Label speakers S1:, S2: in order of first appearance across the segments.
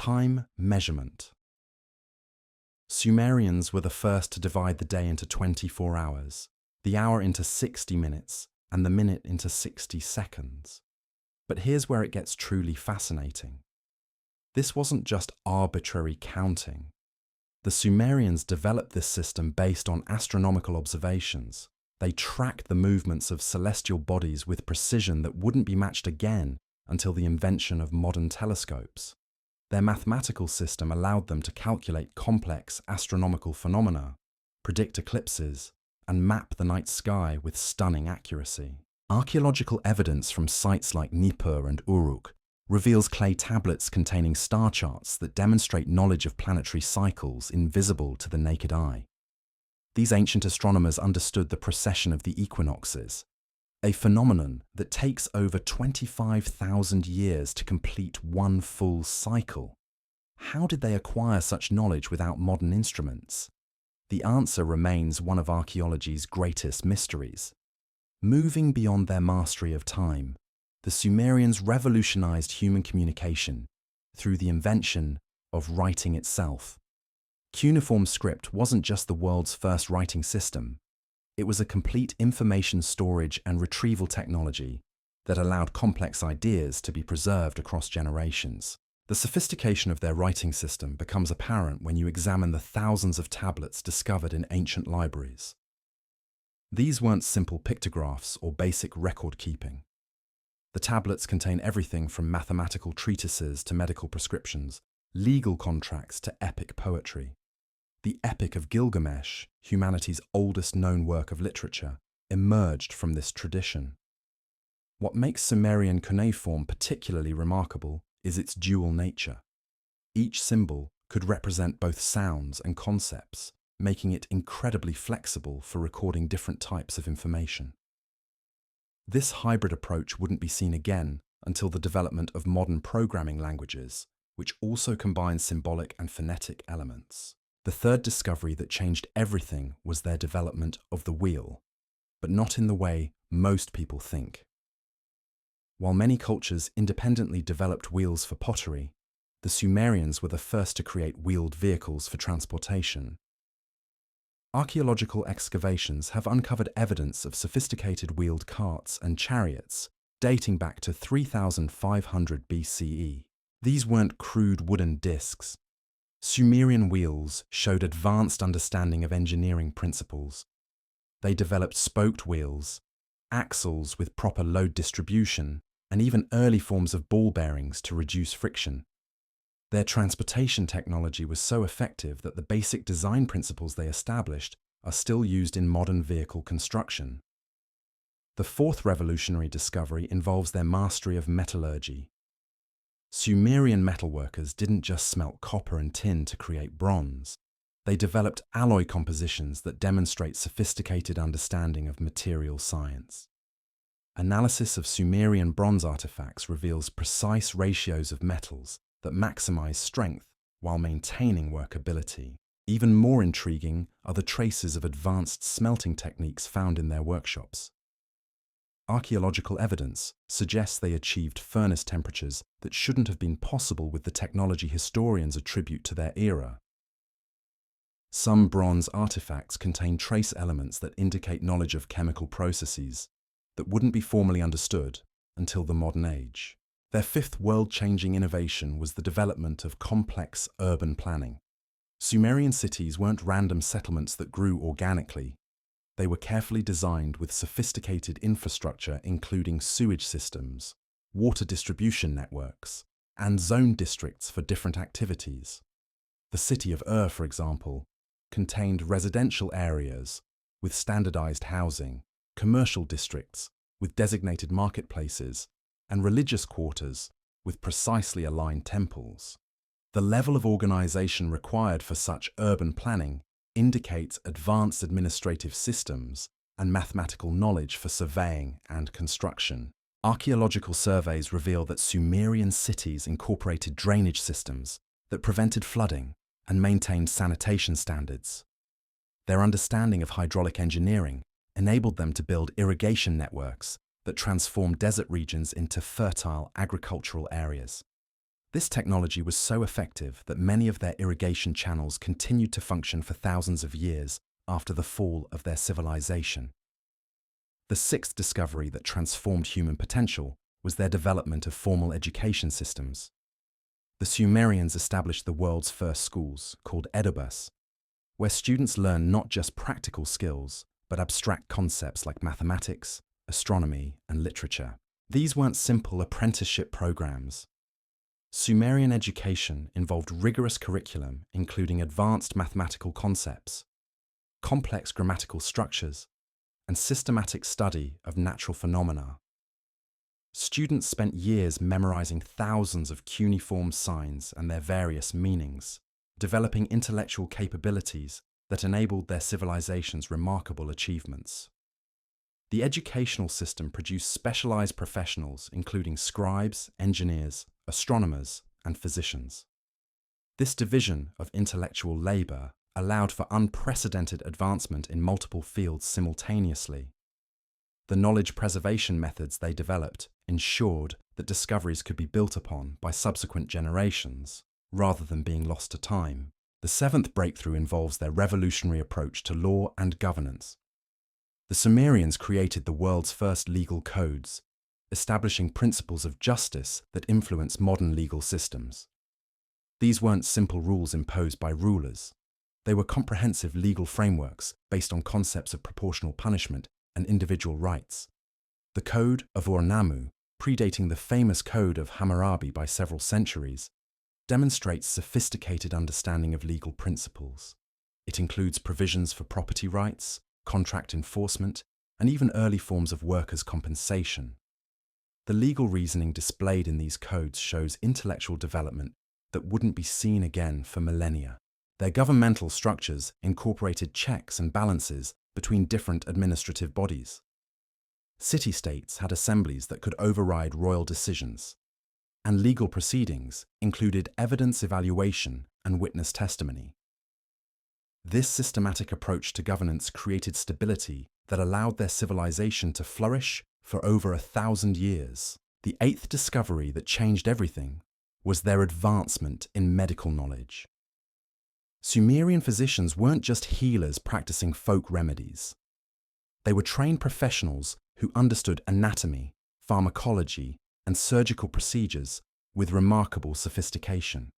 S1: Time measurement. Sumerians were the first to divide the day into 24 hours, the hour into 60 minutes, and the minute into 60 seconds. But here's where it gets truly fascinating. This wasn't just arbitrary counting. The Sumerians developed this system based on astronomical observations. They tracked the movements of celestial bodies with precision that wouldn't be matched again until the invention of modern telescopes. Their mathematical system allowed them to calculate complex astronomical phenomena, predict eclipses, and map the night sky with stunning accuracy. Archaeological evidence from sites like Nippur and Uruk reveals clay tablets containing star charts that demonstrate knowledge of planetary cycles invisible to the naked eye. These ancient astronomers understood the precession of the equinoxes, a phenomenon that takes over 25,000 years to complete one full cycle. How did they acquire such knowledge without modern instruments? The answer remains one of archaeology's greatest mysteries. Moving beyond their mastery of time, the Sumerians revolutionized human communication through the invention of writing itself. Cuneiform script wasn't just the world's first writing system. It was a complete information storage and retrieval technology that allowed complex ideas to be preserved across generations. The sophistication of their writing system becomes apparent when you examine the thousands of tablets discovered in ancient libraries. These weren't simple pictographs or basic record keeping. The tablets contain everything from mathematical treatises to medical prescriptions, legal contracts to epic poetry. The Epic of Gilgamesh, humanity's oldest known work of literature, emerged from this tradition. What makes Sumerian cuneiform particularly remarkable is its dual nature. Each symbol could represent both sounds and concepts, making it incredibly flexible for recording different types of information. This hybrid approach wouldn't be seen again until the development of modern programming languages, which also combine symbolic and phonetic elements. The third discovery that changed everything was their development of the wheel, but not in the way most people think. While many cultures independently developed wheels for pottery, the Sumerians were the first to create wheeled vehicles for transportation. Archaeological excavations have uncovered evidence of sophisticated wheeled carts and chariots dating back to 3500 BCE. These weren't crude wooden discs. Sumerian wheels showed advanced understanding of engineering principles. They developed spoked wheels, axles with proper load distribution, and even early forms of ball bearings to reduce friction. Their transportation technology was so effective that the basic design principles they established are still used in modern vehicle construction. The fourth revolutionary discovery involves their mastery of metallurgy. Sumerian metalworkers didn't just smelt copper and tin to create bronze. They developed alloy compositions that demonstrate sophisticated understanding of material science. Analysis of Sumerian bronze artifacts reveals precise ratios of metals that maximize strength while maintaining workability. Even more intriguing are the traces of advanced smelting techniques found in their workshops. Archaeological evidence suggests they achieved furnace temperatures that shouldn't have been possible with the technology historians attribute to their era. Some bronze artifacts contain trace elements that indicate knowledge of chemical processes that wouldn't be formally understood until the modern age. Their fifth world-changing innovation was the development of complex urban planning. Sumerian cities weren't random settlements that grew organically. They were carefully designed with sophisticated infrastructure including sewage systems, water distribution networks, and zone districts for different activities. The city of Ur, for example, contained residential areas with standardized housing, commercial districts with designated marketplaces, and religious quarters with precisely aligned temples. The level of organization required for such urban planning indicates advanced administrative systems and mathematical knowledge for surveying and construction. Archaeological surveys reveal that Sumerian cities incorporated drainage systems that prevented flooding and maintained sanitation standards. Their understanding of hydraulic engineering enabled them to build irrigation networks that transformed desert regions into fertile agricultural areas. This technology was so effective that many of their irrigation channels continued to function for thousands of years after the fall of their civilization. The sixth discovery that transformed human potential was their development of formal education systems. The Sumerians established the world's first schools, called Edobus, where students learn not just practical skills, but abstract concepts like mathematics, astronomy, and literature. These weren't simple apprenticeship programs. Sumerian education involved rigorous curriculum, including advanced mathematical concepts, complex grammatical structures, and systematic study of natural phenomena. Students spent years memorizing thousands of cuneiform signs and their various meanings, developing intellectual capabilities that enabled their civilization's remarkable achievements. The educational system produced specialized professionals, including scribes, engineers, astronomers, and physicians. This division of intellectual labor allowed for unprecedented advancement in multiple fields simultaneously. The knowledge preservation methods they developed ensured that discoveries could be built upon by subsequent generations, rather than being lost to time. The seventh breakthrough involves their revolutionary approach to law and governance. The Sumerians created the world's first legal codes, establishing principles of justice that influence modern legal systems. These weren't simple rules imposed by rulers. They were comprehensive legal frameworks based on concepts of proportional punishment and individual rights. The Code of Ur-Nammu, predating the famous Code of Hammurabi by several centuries, demonstrates sophisticated understanding of legal principles. It includes provisions for property rights, contract enforcement, and even early forms of workers' compensation. The legal reasoning displayed in these codes shows intellectual development that wouldn't be seen again for millennia. Their governmental structures incorporated checks and balances between different administrative bodies. City-states had assemblies that could override royal decisions, and legal proceedings included evidence evaluation and witness testimony. This systematic approach to governance created stability that allowed their civilization to flourish for over 1,000 years. The eighth discovery that changed everything was their advancement in medical knowledge. Sumerian physicians weren't just healers practicing folk remedies. They were trained professionals who understood anatomy, pharmacology, and surgical procedures with remarkable sophistication.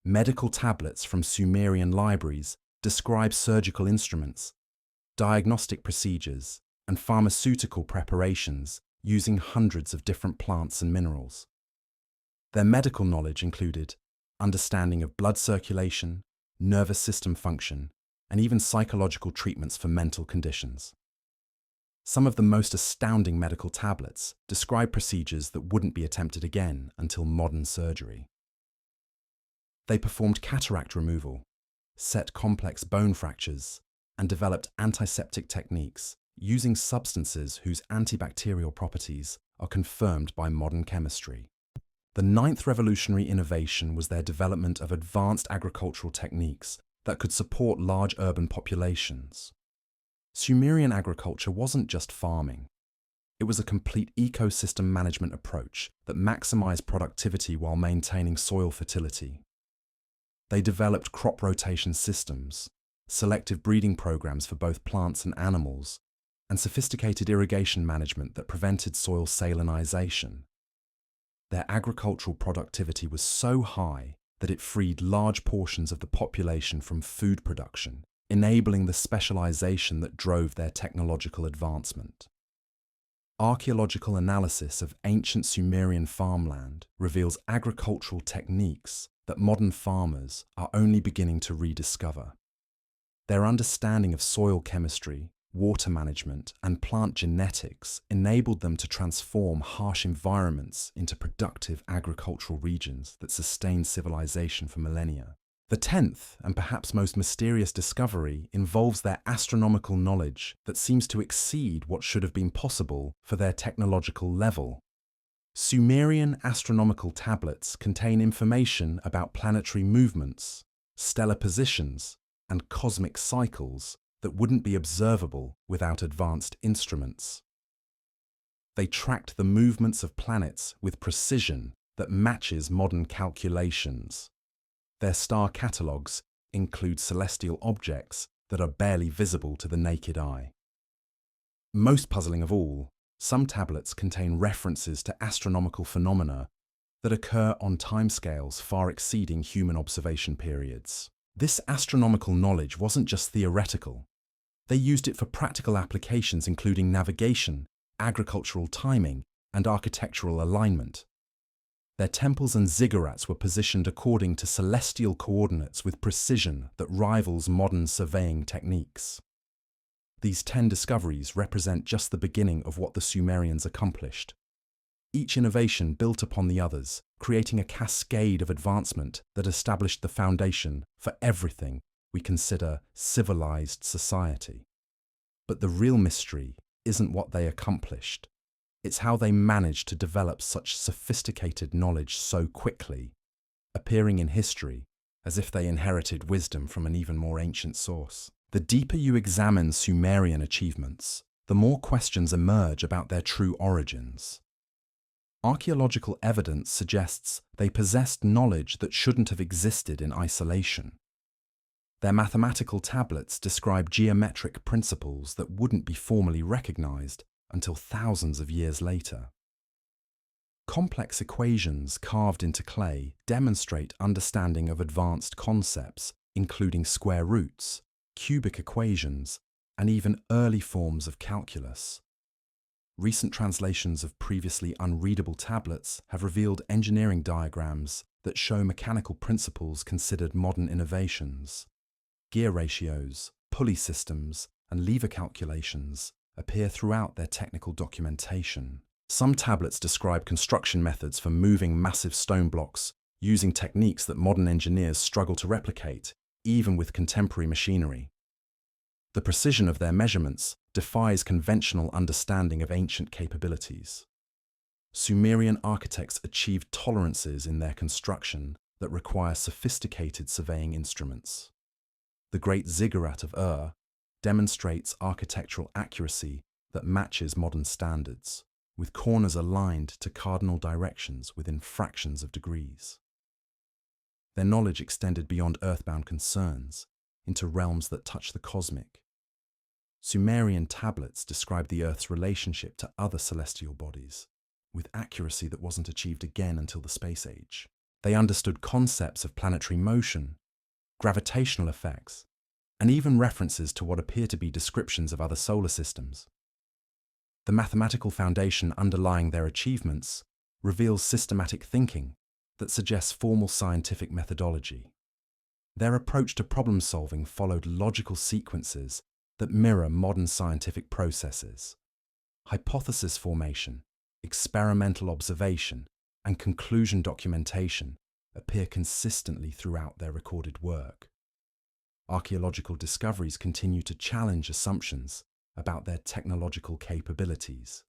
S1: Medical tablets from Sumerian libraries describe surgical instruments, diagnostic procedures, and pharmaceutical preparations using hundreds of different plants and minerals. Their medical knowledge included understanding of blood circulation, nervous system function, and even psychological treatments for mental conditions. Some of the most astounding medical tablets describe procedures that wouldn't be attempted again until modern surgery. They performed cataract removal, set complex bone fractures, and developed antiseptic techniques using substances whose antibacterial properties are confirmed by modern chemistry. The ninth revolutionary innovation was their development of advanced agricultural techniques that could support large urban populations. Sumerian agriculture wasn't just farming. It was a complete ecosystem management approach that maximized productivity while maintaining soil fertility. They developed crop rotation systems, selective breeding programs for both plants and animals, and sophisticated irrigation management that prevented soil salinization. Their agricultural productivity was so high that it freed large portions of the population from food production, enabling the specialization that drove their technological advancement. Archaeological analysis of ancient Sumerian farmland reveals agricultural techniques that modern farmers are only beginning to rediscover. Their understanding of soil chemistry, water management, and plant genetics enabled them to transform harsh environments into productive agricultural regions that sustained civilization for millennia. The 10th, and perhaps most mysterious discovery, involves their astronomical knowledge that seems to exceed what should have been possible for their technological level. Sumerian astronomical tablets contain information about planetary movements, stellar positions, and cosmic cycles that wouldn't be observable without advanced instruments. They tracked the movements of planets with precision that matches modern calculations. Their star catalogues include celestial objects that are barely visible to the naked eye. Most puzzling of all, some tablets contain references to astronomical phenomena that occur on timescales far exceeding human observation periods. This astronomical knowledge wasn't just theoretical. They used it for practical applications including navigation, agricultural timing, and architectural alignment. Their temples and ziggurats were positioned according to celestial coordinates with precision that rivals modern surveying techniques. These 10 discoveries represent just the beginning of what the Sumerians accomplished. Each innovation built upon the others, creating a cascade of advancement that established the foundation for everything we consider civilized society. But the real mystery isn't what they accomplished. It's how they managed to develop such sophisticated knowledge so quickly, appearing in history as if they inherited wisdom from an even more ancient source. The deeper you examine Sumerian achievements, the more questions emerge about their true origins. Archaeological evidence suggests they possessed knowledge that shouldn't have existed in isolation. Their mathematical tablets describe geometric principles that wouldn't be formally recognized until thousands of years later. Complex equations carved into clay demonstrate understanding of advanced concepts, including square roots, cubic equations, and even early forms of calculus. Recent translations of previously unreadable tablets have revealed engineering diagrams that show mechanical principles considered modern innovations. Gear ratios, pulley systems, and lever calculations appear throughout their technical documentation. Some tablets describe construction methods for moving massive stone blocks using techniques that modern engineers struggle to replicate, even with contemporary machinery. The precision of their measurements defies conventional understanding of ancient capabilities. Sumerian architects achieved tolerances in their construction that require sophisticated surveying instruments. The Great Ziggurat of Ur demonstrates architectural accuracy that matches modern standards, with corners aligned to cardinal directions within fractions of degrees. Their knowledge extended beyond earthbound concerns into realms that touch the cosmic. Sumerian tablets describe the Earth's relationship to other celestial bodies, with accuracy that wasn't achieved again until the space age. They understood concepts of planetary motion, gravitational effects, and even references to what appear to be descriptions of other solar systems. The mathematical foundation underlying their achievements reveals systematic thinking that suggests formal scientific methodology. Their approach to problem-solving followed logical sequences that mirror modern scientific processes. Hypothesis formation, experimental observation, and conclusion documentation appear consistently throughout their recorded work. Archaeological discoveries continue to challenge assumptions about their technological capabilities.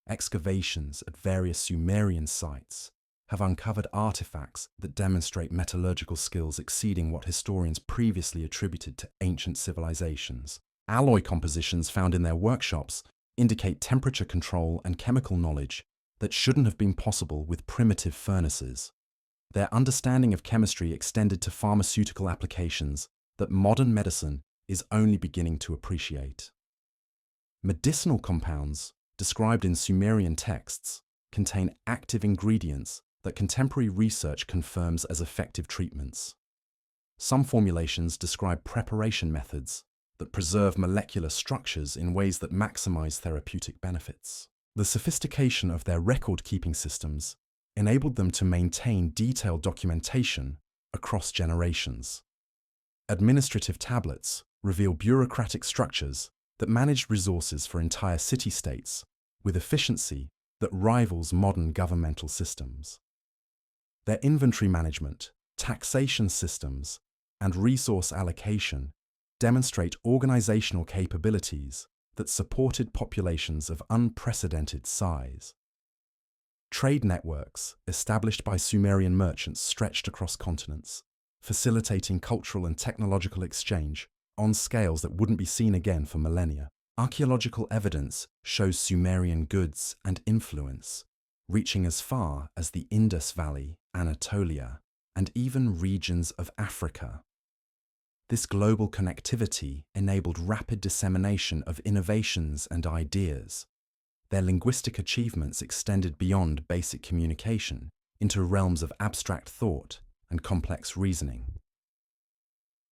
S1: Excavations at various Sumerian sites have uncovered artifacts that demonstrate metallurgical skills exceeding what historians previously attributed to ancient civilizations. Alloy compositions found in their workshops indicate temperature control and chemical knowledge that shouldn't have been possible with primitive furnaces. Their understanding of chemistry extended to pharmaceutical applications that modern medicine is only beginning to appreciate. Medicinal compounds, described in Sumerian texts, contain active ingredients that contemporary research confirms as effective treatments. Some formulations describe preparation methods that preserve molecular structures in ways that maximize therapeutic benefits. The sophistication of their record-keeping systems enabled them to maintain detailed documentation across generations. Administrative tablets reveal bureaucratic structures that managed resources for entire city-states with efficiency that rivals modern governmental systems. Their inventory management, taxation systems, and resource allocation demonstrate organizational capabilities that supported populations of unprecedented size. Trade networks established by Sumerian merchants stretched across continents, facilitating cultural and technological exchange on scales that wouldn't be seen again for millennia. Archaeological evidence shows Sumerian goods and influence, reaching as far as the Indus Valley, Anatolia, and even regions of Africa. This global connectivity enabled rapid dissemination of innovations and ideas. Their linguistic achievements extended beyond basic communication into realms of abstract thought and complex reasoning.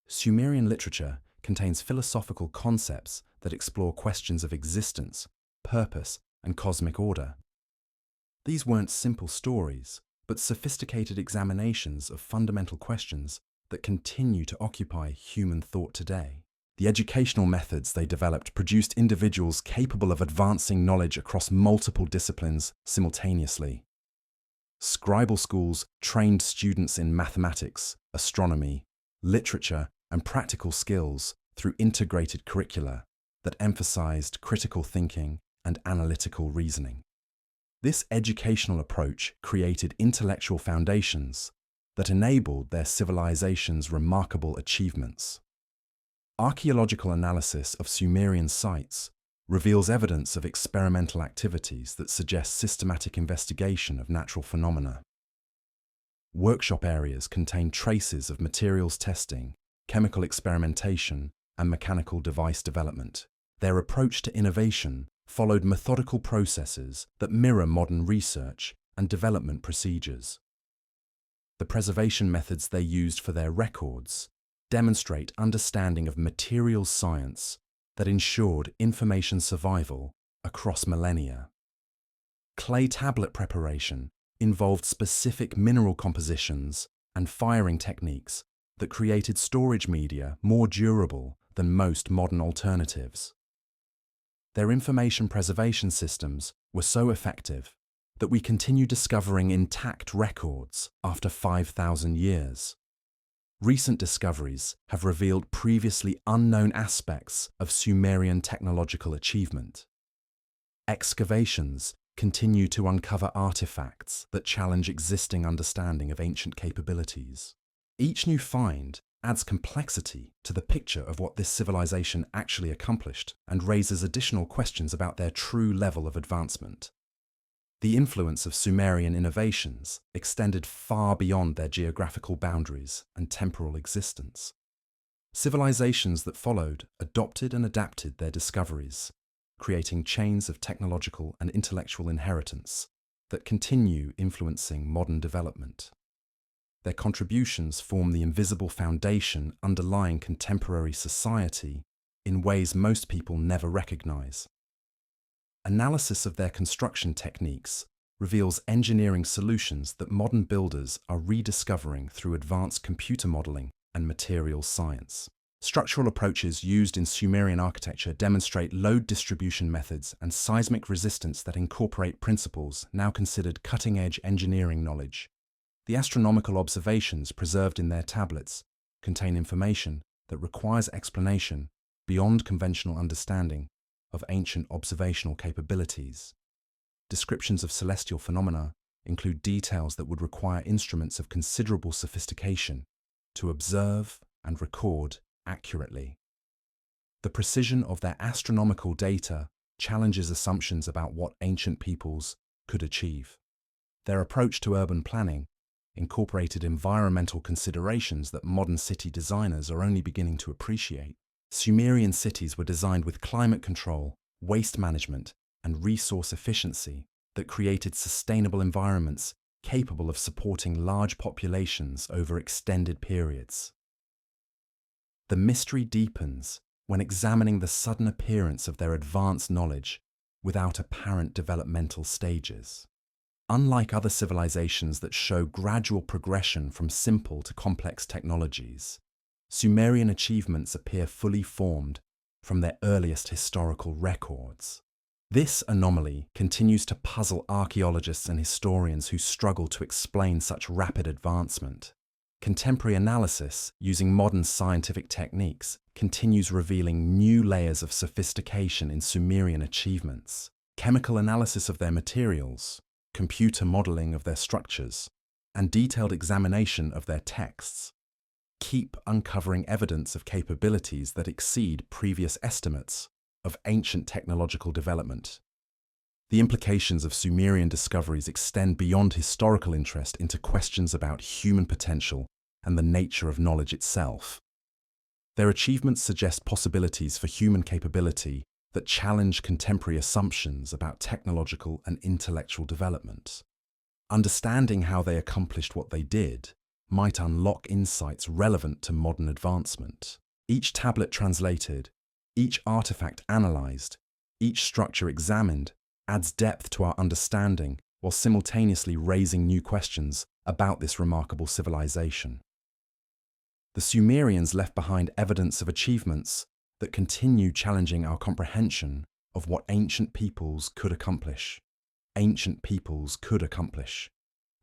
S1: Sumerian literature contains philosophical concepts that explore questions of existence, purpose, and cosmic order. These weren't simple stories, but sophisticated examinations of fundamental questions that continue to occupy human thought today. The educational methods they developed produced individuals capable of advancing knowledge across multiple disciplines simultaneously. Scribal schools trained students in mathematics, astronomy, literature, and practical skills through integrated curricula that emphasized critical thinking and analytical reasoning. This educational approach created intellectual foundations that enabled their civilization's remarkable achievements. Archaeological analysis of Sumerian sites reveals evidence of experimental activities that suggest systematic investigation of natural phenomena. Workshop areas contain traces of materials testing, chemical experimentation, and mechanical device development. Their approach to innovation followed methodical processes that mirror modern research and development procedures. The preservation methods they used for their records demonstrate understanding of materials science that ensured information survival across millennia. Clay tablet preparation involved specific mineral compositions and firing techniques that created storage media more durable than most modern alternatives. Their information preservation systems were so effective that we continue discovering intact records after 5,000 years. Recent discoveries have revealed previously unknown aspects of Sumerian technological achievement. Excavations continue to uncover artifacts that challenge existing understanding of ancient capabilities. Each new find adds complexity to the picture of what this civilization actually accomplished and raises additional questions about their true level of advancement. The influence of Sumerian innovations extended far beyond their geographical boundaries and temporal existence. Civilizations that followed adopted and adapted their discoveries, creating chains of technological and intellectual inheritance that continue influencing modern development. Their contributions form the invisible foundation underlying contemporary society in ways most people never recognize. Analysis of their construction techniques reveals engineering solutions that modern builders are rediscovering through advanced computer modeling and materials science. Structural approaches used in Sumerian architecture demonstrate load distribution methods and seismic resistance that incorporate principles now considered cutting-edge engineering knowledge. The astronomical observations preserved in their tablets contain information that requires explanation beyond conventional understanding of ancient observational capabilities. Descriptions of celestial phenomena include details that would require instruments of considerable sophistication to observe and record accurately. The precision of their astronomical data challenges assumptions about what ancient peoples could achieve. Their approach to urban planning incorporated environmental considerations that modern city designers are only beginning to appreciate. Sumerian cities were designed with climate control, waste management, and resource efficiency that created sustainable environments capable of supporting large populations over extended periods. The mystery deepens when examining the sudden appearance of their advanced knowledge without apparent developmental stages. Unlike other civilizations that show gradual progression from simple to complex technologies, Sumerian achievements appear fully formed from their earliest historical records. This anomaly continues to puzzle archaeologists and historians who struggle to explain such rapid advancement. Contemporary analysis using modern scientific techniques continues revealing new layers of sophistication in Sumerian achievements. Chemical analysis of their materials, computer modeling of their structures, and detailed examination of their texts keep uncovering evidence of capabilities that exceed previous estimates of ancient technological development. The implications of Sumerian discoveries extend beyond historical interest into questions about human potential and the nature of knowledge itself. Their achievements suggest possibilities for human capability that challenge contemporary assumptions about technological and intellectual development. Understanding how they accomplished what they did might unlock insights relevant to modern advancement. Each tablet translated, each artifact analyzed, each structure examined adds depth to our understanding while simultaneously raising new questions about this remarkable civilization. The Sumerians left behind evidence of achievements that continue challenging our comprehension of what ancient peoples could accomplish. Ancient peoples could accomplish.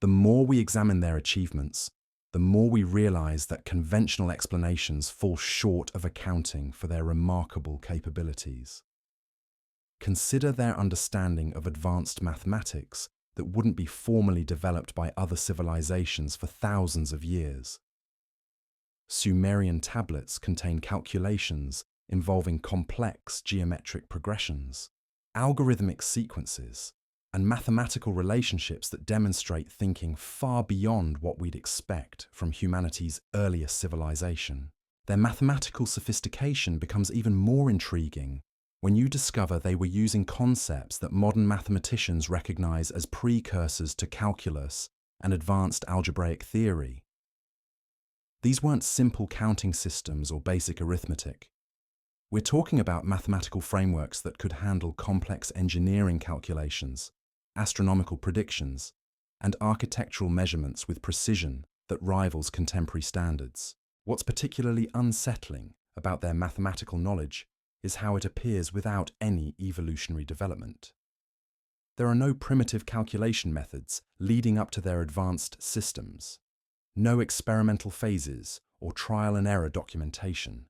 S1: The more we examine their achievements, the more we realize that conventional explanations fall short of accounting for their remarkable capabilities. Consider their understanding of advanced mathematics that wouldn't be formally developed by other civilizations for thousands of years. Sumerian tablets contain calculations involving complex geometric progressions, algorithmic sequences, and mathematical relationships that demonstrate thinking far beyond what we'd expect from humanity's earliest civilization. Their mathematical sophistication becomes even more intriguing when you discover they were using concepts that modern mathematicians recognize as precursors to calculus and advanced algebraic theory. These weren't simple counting systems or basic arithmetic. We're talking about mathematical frameworks that could handle complex engineering calculations, astronomical predictions, and architectural measurements with precision that rivals contemporary standards. What's particularly unsettling about their mathematical knowledge is how it appears without any evolutionary development. There are no primitive calculation methods leading up to their advanced systems, no experimental phases or trial and error documentation.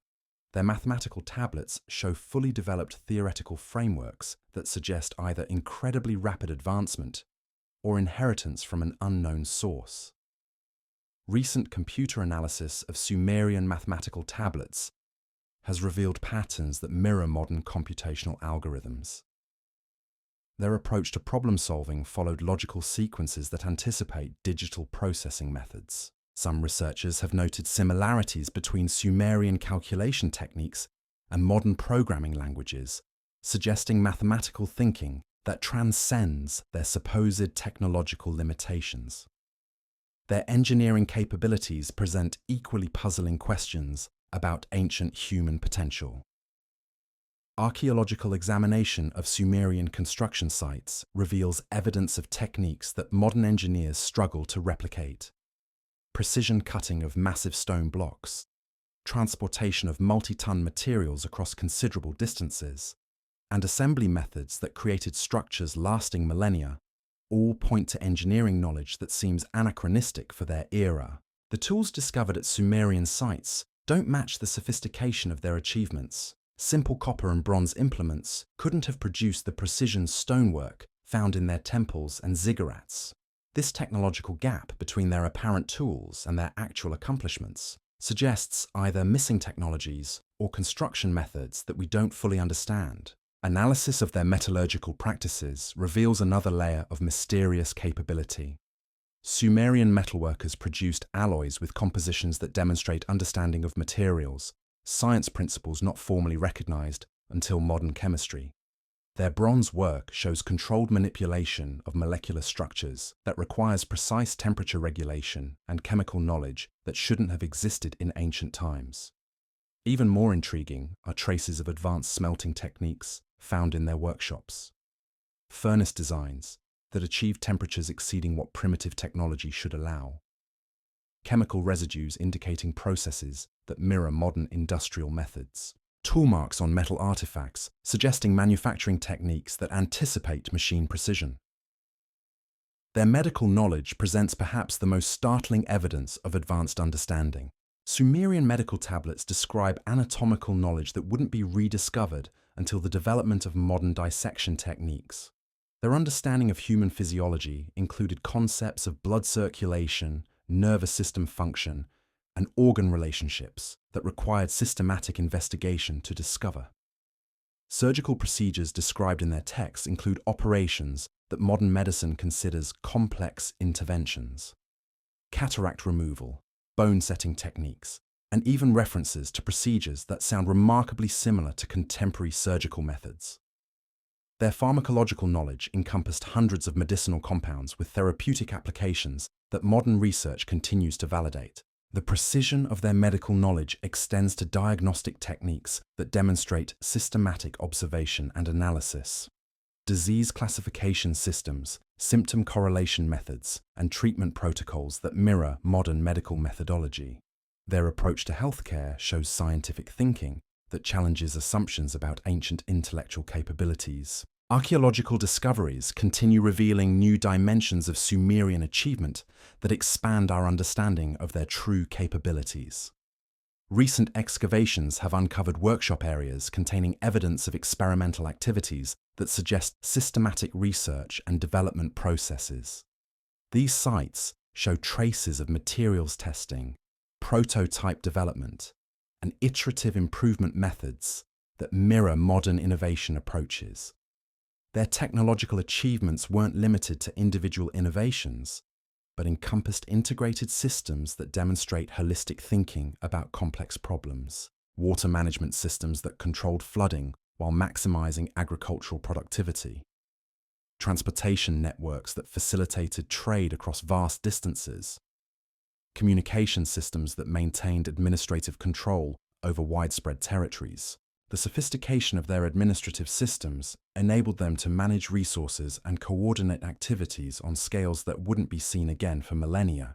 S1: Their mathematical tablets show fully developed theoretical frameworks that suggest either incredibly rapid advancement or inheritance from an unknown source. Recent computer analysis of Sumerian mathematical tablets has revealed patterns that mirror modern computational algorithms. Their approach to problem-solving followed logical sequences that anticipate digital processing methods. Some researchers have noted similarities between Sumerian calculation techniques and modern programming languages, suggesting mathematical thinking that transcends their supposed technological limitations. Their engineering capabilities present equally puzzling questions about ancient human potential. Archaeological examination of Sumerian construction sites reveals evidence of techniques that modern engineers struggle to replicate. Precision cutting of massive stone blocks, transportation of multi-ton materials across considerable distances, and assembly methods that created structures lasting millennia all point to engineering knowledge that seems anachronistic for their era. The tools discovered at Sumerian sites don't match the sophistication of their achievements. Simple copper and bronze implements couldn't have produced the precision stonework found in their temples and ziggurats. This technological gap between their apparent tools and their actual accomplishments suggests either missing technologies or construction methods that we don't fully understand. Analysis of their metallurgical practices reveals another layer of mysterious capability. Sumerian metalworkers produced alloys with compositions that demonstrate understanding of materials, science principles not formally recognized until modern chemistry. Their bronze work shows controlled manipulation of molecular structures that requires precise temperature regulation and chemical knowledge that shouldn't have existed in ancient times. Even more intriguing are traces of advanced smelting techniques found in their workshops. Furnace designs that achieve temperatures exceeding what primitive technology should allow. Chemical residues indicating processes that mirror modern industrial methods. Tool marks on metal artifacts suggesting manufacturing techniques that anticipate machine precision. Their medical knowledge presents perhaps the most startling evidence of advanced understanding. Sumerian medical tablets describe anatomical knowledge that wouldn't be rediscovered until the development of modern dissection techniques. Their understanding of human physiology included concepts of blood circulation, nervous system function, and organ relationships that required systematic investigation to discover. Surgical procedures described in their texts include operations that modern medicine considers complex interventions, cataract removal, bone-setting techniques, and even references to procedures that sound remarkably similar to contemporary surgical methods. Their pharmacological knowledge encompassed hundreds of medicinal compounds with therapeutic applications that modern research continues to validate. The precision of their medical knowledge extends to diagnostic techniques that demonstrate systematic observation and analysis, disease classification systems, symptom correlation methods, and treatment protocols that mirror modern medical methodology. Their approach to healthcare shows scientific thinking that challenges assumptions about ancient intellectual capabilities. Archaeological discoveries continue revealing new dimensions of Sumerian achievement that expand our understanding of their true capabilities. Recent excavations have uncovered workshop areas containing evidence of experimental activities that suggest systematic research and development processes. These sites show traces of materials testing, prototype development, and iterative improvement methods that mirror modern innovation approaches. Their technological achievements weren't limited to individual innovations, but encompassed integrated systems that demonstrate holistic thinking about complex problems, water management systems that controlled flooding while maximizing agricultural productivity, transportation networks that facilitated trade across vast distances, communication systems that maintained administrative control over widespread territories. The sophistication of their administrative systems enabled them to manage resources and coordinate activities on scales that wouldn't be seen again for millennia.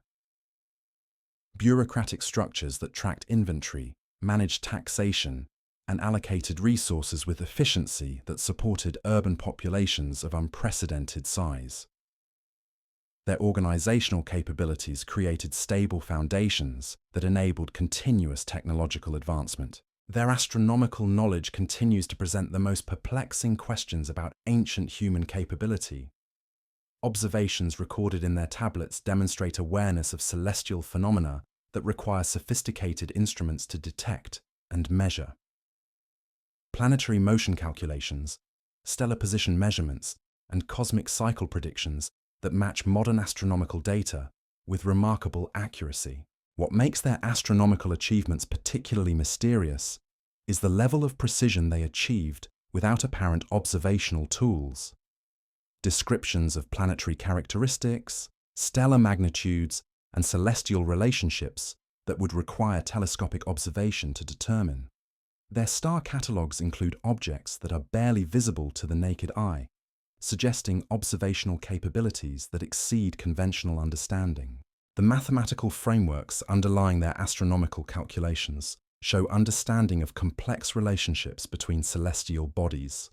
S1: Bureaucratic structures that tracked inventory, managed taxation, and allocated resources with efficiency that supported urban populations of unprecedented size. Their organizational capabilities created stable foundations that enabled continuous technological advancement. Their astronomical knowledge continues to present the most perplexing questions about ancient human capability. Observations recorded in their tablets demonstrate awareness of celestial phenomena that require sophisticated instruments to detect and measure. Planetary motion calculations, stellar position measurements, and cosmic cycle predictions that match modern astronomical data with remarkable accuracy. What makes their astronomical achievements particularly mysterious is the level of precision they achieved without apparent observational tools. Descriptions of planetary characteristics, stellar magnitudes, and celestial relationships that would require telescopic observation to determine. Their star catalogues include objects that are barely visible to the naked eye, suggesting observational capabilities that exceed conventional understanding. The mathematical frameworks underlying their astronomical calculations show understanding of complex relationships between celestial bodies,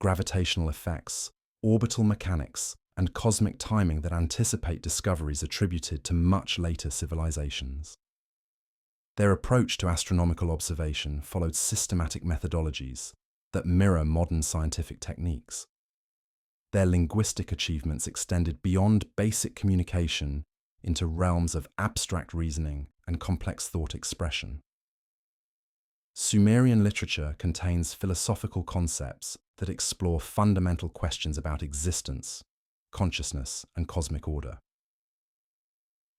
S1: gravitational effects, orbital mechanics, and cosmic timing that anticipate discoveries attributed to much later civilizations. Their approach to astronomical observation followed systematic methodologies that mirror modern scientific techniques. Their linguistic achievements extended beyond basic communication into realms of abstract reasoning and complex thought expression. Sumerian literature contains philosophical concepts that explore fundamental questions about existence, consciousness, and cosmic order.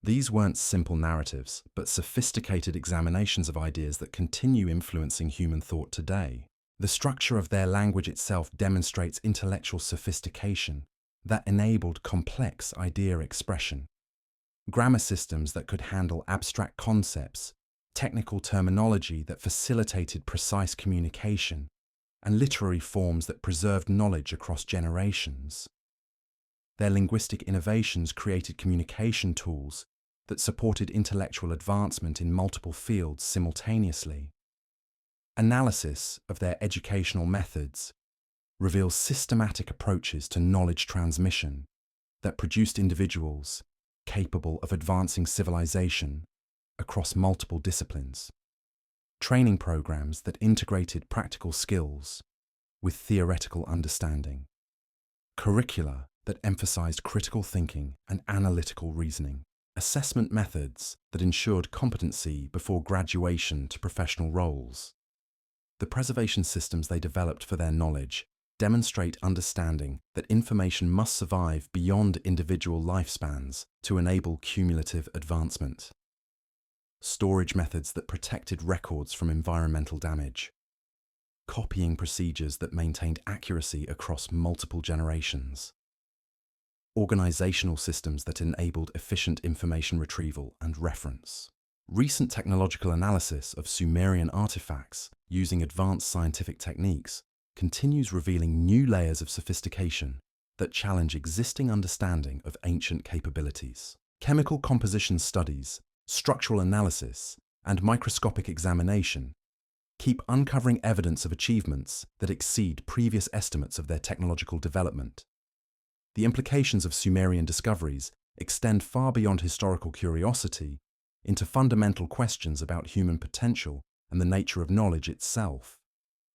S1: These weren't simple narratives, but sophisticated examinations of ideas that continue influencing human thought today. The structure of their language itself demonstrates intellectual sophistication that enabled complex idea expression. Grammar systems that could handle abstract concepts, technical terminology that facilitated precise communication, and literary forms that preserved knowledge across generations. Their linguistic innovations created communication tools that supported intellectual advancement in multiple fields simultaneously. Analysis of their educational methods reveals systematic approaches to knowledge transmission that produced individuals capable of advancing civilization across multiple disciplines. Training programs that integrated practical skills with theoretical understanding. Curricula that emphasized critical thinking and analytical reasoning. Assessment methods that ensured competency before graduation to professional roles. The preservation systems they developed for their knowledge demonstrate understanding that information must survive beyond individual lifespans to enable cumulative advancement. Storage methods that protected records from environmental damage. Copying procedures that maintained accuracy across multiple generations. Organizational systems that enabled efficient information retrieval and reference. Recent technological analysis of Sumerian artifacts using advanced scientific techniques continues revealing new layers of sophistication that challenge existing understanding of ancient capabilities. Chemical composition studies, structural analysis, and microscopic examination keep uncovering evidence of achievements that exceed previous estimates of their technological development. The implications of Sumerian discoveries extend far beyond historical curiosity into fundamental questions about human potential and the nature of knowledge itself.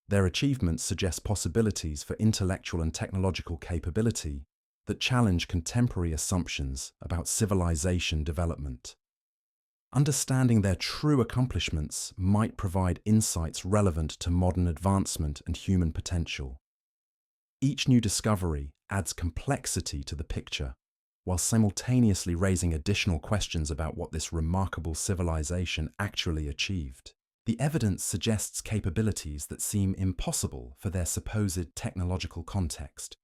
S1: Their achievements suggest possibilities for intellectual and technological capability that challenge contemporary assumptions about civilization development. Understanding their true accomplishments might provide insights relevant to modern advancement and human potential. Each new discovery adds complexity to the picture, while simultaneously raising additional questions about what this remarkable civilization actually achieved. The evidence suggests capabilities that seem impossible for their supposed technological context,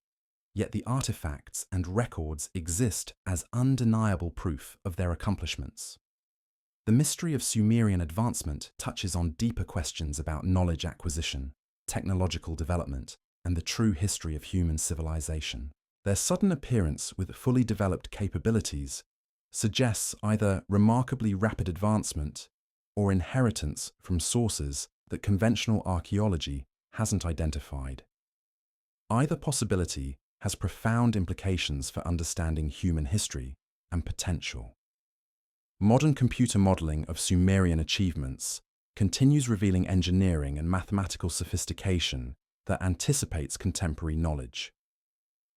S1: yet the artifacts and records exist as undeniable proof of their accomplishments. The mystery of Sumerian advancement touches on deeper questions about knowledge acquisition, technological development, and the true history of human civilization. Their sudden appearance with fully developed capabilities suggests either remarkably rapid advancement or inheritance from sources that conventional archaeology hasn't identified. Either possibility has profound implications for understanding human history and potential. Modern computer modeling of Sumerian achievements continues revealing engineering and mathematical sophistication that anticipates contemporary knowledge.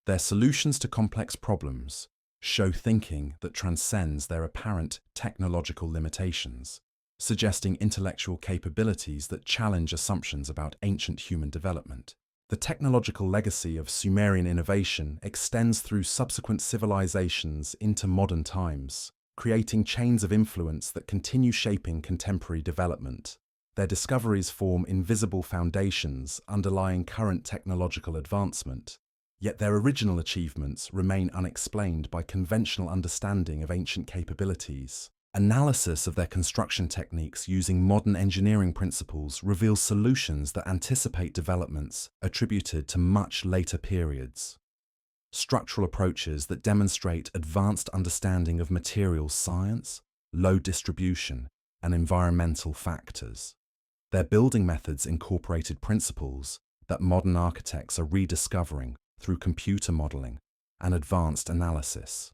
S1: Their solutions to complex problems show thinking that transcends their apparent technological limitations, suggesting intellectual capabilities that challenge assumptions about ancient human development. The technological legacy of Sumerian innovation extends through subsequent civilizations into modern times, creating chains of influence that continue shaping contemporary development. Their discoveries form invisible foundations underlying current technological advancement, yet their original achievements remain unexplained by conventional understanding of ancient capabilities. Analysis of their construction techniques using modern engineering principles reveals solutions that anticipate developments attributed to much later periods. Structural approaches that demonstrate advanced understanding of materials science, load distribution, and environmental factors. Their building methods incorporated principles that modern architects are rediscovering through computer modeling and advanced analysis.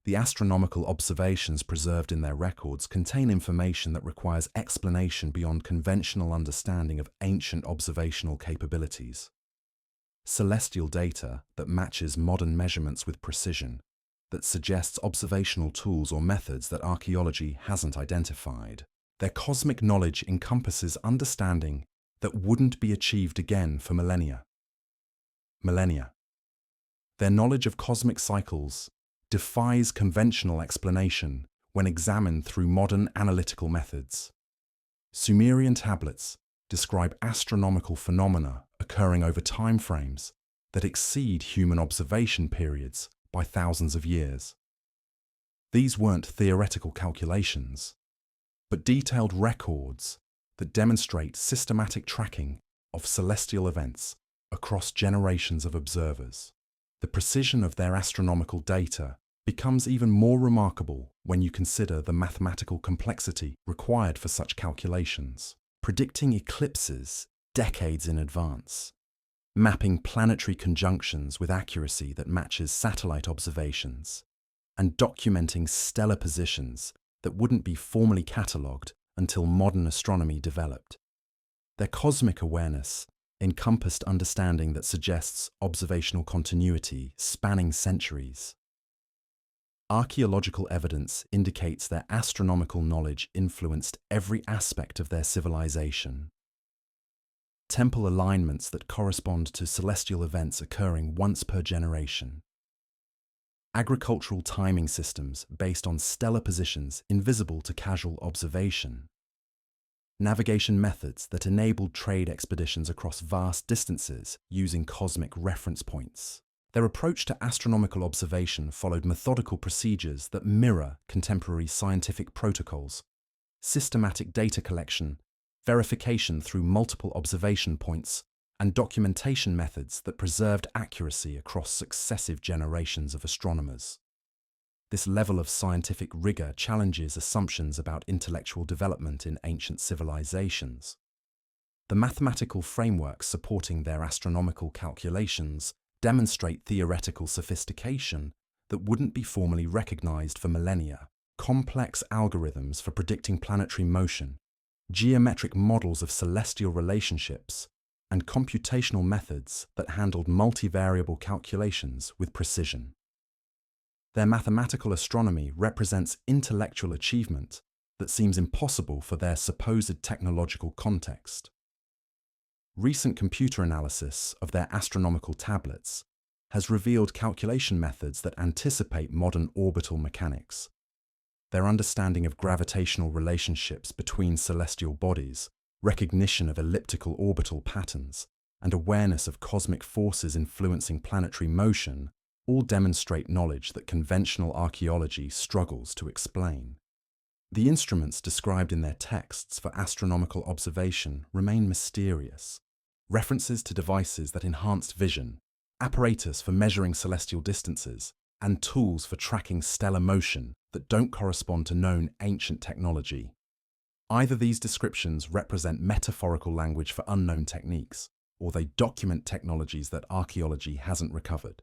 S1: The astronomical observations preserved in their records contain information that requires explanation beyond conventional understanding of ancient observational capabilities. Celestial data that matches modern measurements with precision, that suggests observational tools or methods that archaeology hasn't identified. Their cosmic knowledge encompasses understanding that wouldn't be achieved again for millennia. Their knowledge of cosmic cycles defies conventional explanation when examined through modern analytical methods. Sumerian tablets describe astronomical phenomena occurring over time frames that exceed human observation periods by thousands of years. These weren't theoretical calculations, but detailed records that demonstrate systematic tracking of celestial events across generations of observers. The precision of their astronomical data becomes even more remarkable when you consider the mathematical complexity required for such calculations. Predicting eclipses decades in advance, mapping planetary conjunctions with accuracy that matches satellite observations, and documenting stellar positions that wouldn't be formally catalogued until modern astronomy developed. Their cosmic awareness encompassed understanding that suggests observational continuity spanning centuries. Archaeological evidence indicates their astronomical knowledge influenced every aspect of their civilization. temple alignments that correspond to celestial events occurring once per generation. Agricultural timing systems based on stellar positions invisible to casual observation. Navigation methods that enabled trade expeditions across vast distances using cosmic reference points. Their approach to astronomical observation followed methodical procedures that mirror contemporary scientific protocols: systematic data collection, verification through multiple observation points, and documentation methods that preserved accuracy across successive generations of astronomers. This level of scientific rigor challenges assumptions about intellectual development in ancient civilizations. The mathematical frameworks supporting their astronomical calculations demonstrate theoretical sophistication that wouldn't be formally recognized for millennia. Complex algorithms for predicting planetary motion, geometric models of celestial relationships, and computational methods that handled multivariable calculations with precision. Their mathematical astronomy represents intellectual achievement that seems impossible for their supposed technological context. Recent computer analysis of their astronomical tablets has revealed calculation methods that anticipate modern orbital mechanics. Their understanding of gravitational relationships between celestial bodies, recognition of elliptical orbital patterns, and awareness of cosmic forces influencing planetary motion all demonstrate knowledge that conventional archaeology struggles to explain. The instruments described in their texts for astronomical observation remain mysterious. References to devices that enhanced vision, apparatus for measuring celestial distances, and tools for tracking stellar motion that don't correspond to known ancient technology. Either these descriptions represent metaphorical language for unknown techniques, or they document technologies that archaeology hasn't recovered.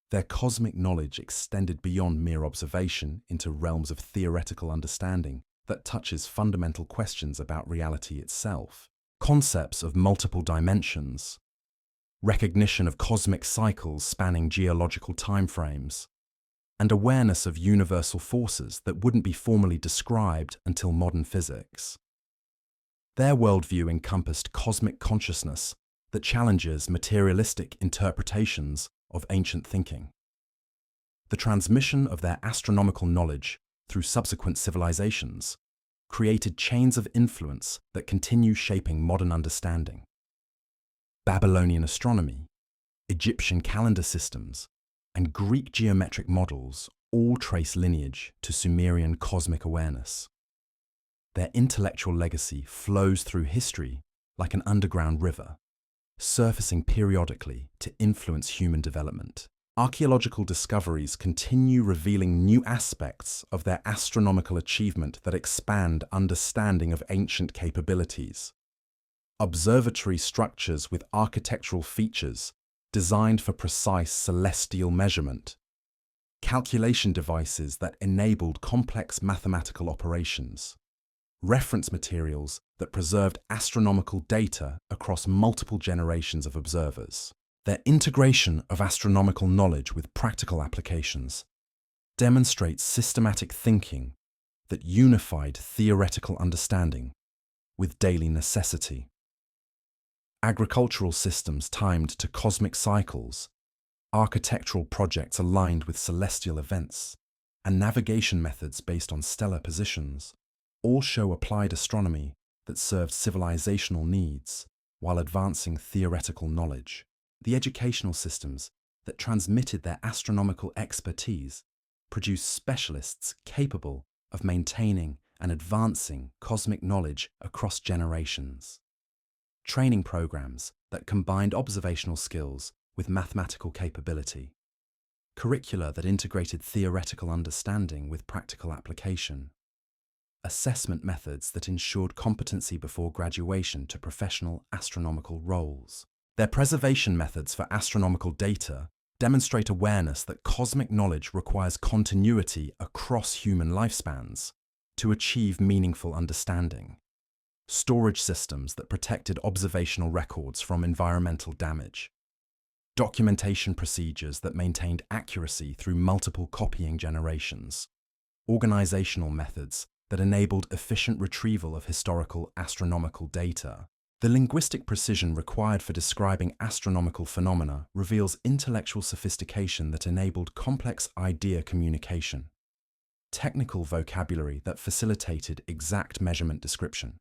S1: Their cosmic knowledge extended beyond mere observation into realms of theoretical understanding that touches fundamental questions about reality itself. Concepts of multiple dimensions, recognition of cosmic cycles spanning geological timeframes, and awareness of universal forces that wouldn't be formally described until modern physics. Their worldview encompassed cosmic consciousness that challenges materialistic interpretations of ancient thinking. The transmission of their astronomical knowledge through subsequent civilizations created chains of influence that continue shaping modern understanding. Babylonian astronomy, Egyptian calendar systems, and Greek geometric models all trace lineage to Sumerian cosmic awareness. Their intellectual legacy flows through history like an underground river, surfacing periodically to influence human development. Archaeological discoveries continue revealing new aspects of their astronomical achievement that expand understanding of ancient capabilities. Observatory structures with architectural features designed for precise celestial measurement. Calculation devices that enabled complex mathematical operations. Reference materials that preserved astronomical data across multiple generations of observers. Their integration of astronomical knowledge with practical applications demonstrates systematic thinking that unified theoretical understanding with daily necessity. Agricultural systems timed to cosmic cycles, architectural projects aligned with celestial events, and navigation methods based on stellar positions all show applied astronomy that served civilizational needs while advancing theoretical knowledge. The educational systems that transmitted their astronomical expertise produced specialists capable of maintaining and advancing cosmic knowledge across generations. Training programs that combined observational skills with mathematical capability. Curricula that integrated theoretical understanding with practical application. Assessment methods that ensured competency before graduation to professional astronomical roles. Their preservation methods for astronomical data demonstrate awareness that cosmic knowledge requires continuity across human lifespans to achieve meaningful understanding. Storage systems that protected observational records from environmental damage. Documentation procedures that maintained accuracy through multiple copying generations. Organizational methods that enabled efficient retrieval of historical astronomical data. The linguistic precision required for describing astronomical phenomena reveals intellectual sophistication that enabled complex idea communication, technical vocabulary that facilitated exact measurement description,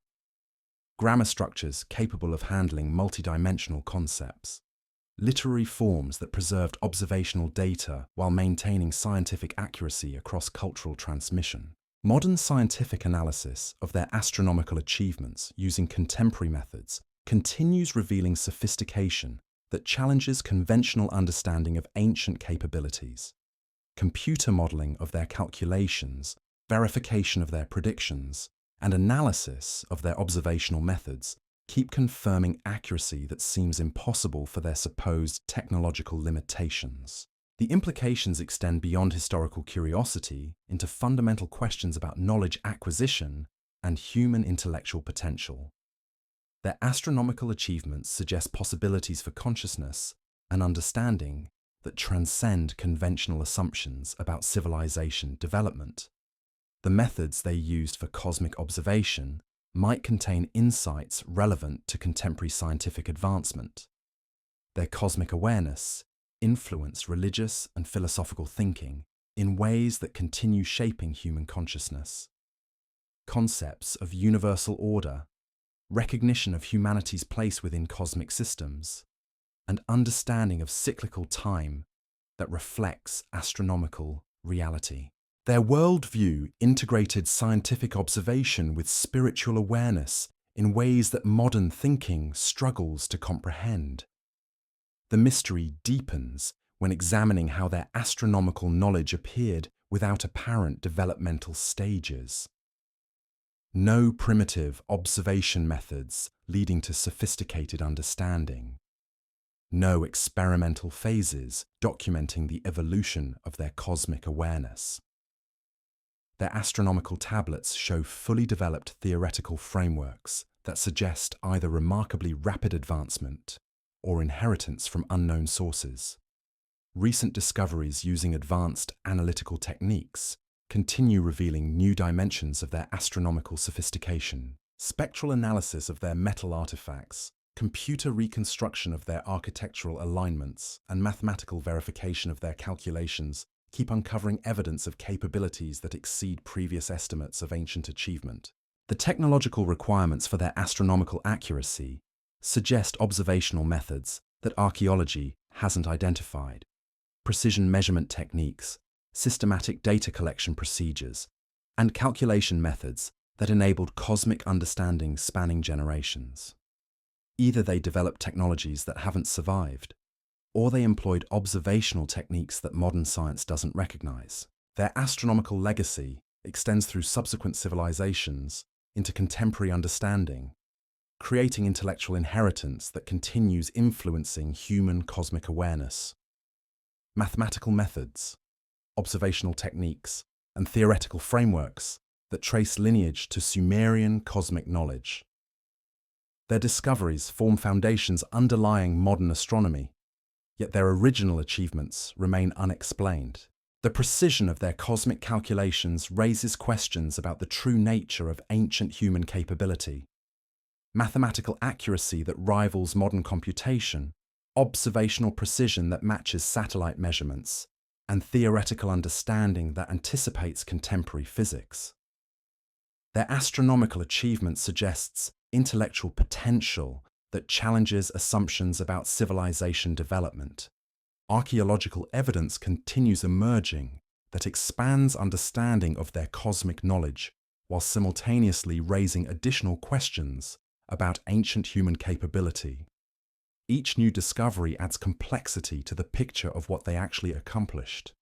S1: grammar structures capable of handling multidimensional concepts, literary forms that preserved observational data while maintaining scientific accuracy across cultural transmission. Modern scientific analysis of their astronomical achievements using contemporary methods continues revealing sophistication that challenges conventional understanding of ancient capabilities. Computer modeling of their calculations, verification of their predictions, and analysis of their observational methods keep confirming accuracy that seems impossible for their supposed technological limitations. The implications extend beyond historical curiosity into fundamental questions about knowledge acquisition and human intellectual potential. Their astronomical achievements suggest possibilities for consciousness and understanding that transcend conventional assumptions about civilization development. The methods they used for cosmic observation might contain insights relevant to contemporary scientific advancement. Their cosmic awareness influence religious and philosophical thinking in ways that continue shaping human consciousness. Concepts of universal order, recognition of humanity's place within cosmic systems, and understanding of cyclical time that reflects astronomical reality. Their worldview integrated scientific observation with spiritual awareness in ways that modern thinking struggles to comprehend. The mystery deepens when examining how their astronomical knowledge appeared without apparent developmental stages. No primitive observation methods leading to sophisticated understanding. No experimental phases documenting the evolution of their cosmic awareness. Their astronomical tablets show fully developed theoretical frameworks that suggest either remarkably rapid advancement or inheritance from unknown sources. Recent discoveries using advanced analytical techniques continue revealing new dimensions of their astronomical sophistication. Spectral analysis of their metal artifacts, computer reconstruction of their architectural alignments, and mathematical verification of their calculations keep uncovering evidence of capabilities that exceed previous estimates of ancient achievement. The technological requirements for their astronomical accuracy suggest observational methods that archaeology hasn't identified, precision measurement techniques, systematic data collection procedures, and calculation methods that enabled cosmic understanding spanning generations. Either they developed technologies that haven't survived, or they employed observational techniques that modern science doesn't recognize. Their astronomical legacy extends through subsequent civilizations into contemporary understanding, creating intellectual inheritance that continues influencing human cosmic awareness. Mathematical methods, observational techniques, and theoretical frameworks that trace lineage to Sumerian cosmic knowledge. Their discoveries form foundations underlying modern astronomy, yet their original achievements remain unexplained. The precision of their cosmic calculations raises questions about the true nature of ancient human capability. Mathematical accuracy that rivals modern computation, observational precision that matches satellite measurements, and theoretical understanding that anticipates contemporary physics. Their astronomical achievement suggests intellectual potential that challenges assumptions about civilization development. Archaeological evidence continues emerging that expands understanding of their cosmic knowledge while simultaneously raising additional questions about ancient human capability. Each new discovery adds complexity to the picture of what they actually accomplished,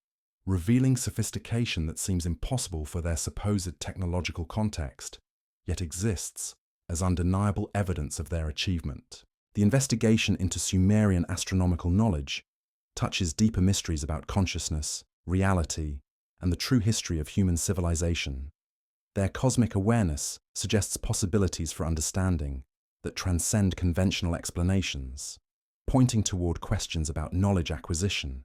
S1: revealing sophistication that seems impossible for their supposed technological context, yet exists as undeniable evidence of their achievement. The investigation into Sumerian astronomical knowledge touches deeper mysteries about consciousness, reality, and the true history of human civilization. Their cosmic awareness suggests possibilities for understanding that transcend conventional explanations, pointing toward questions about knowledge acquisition,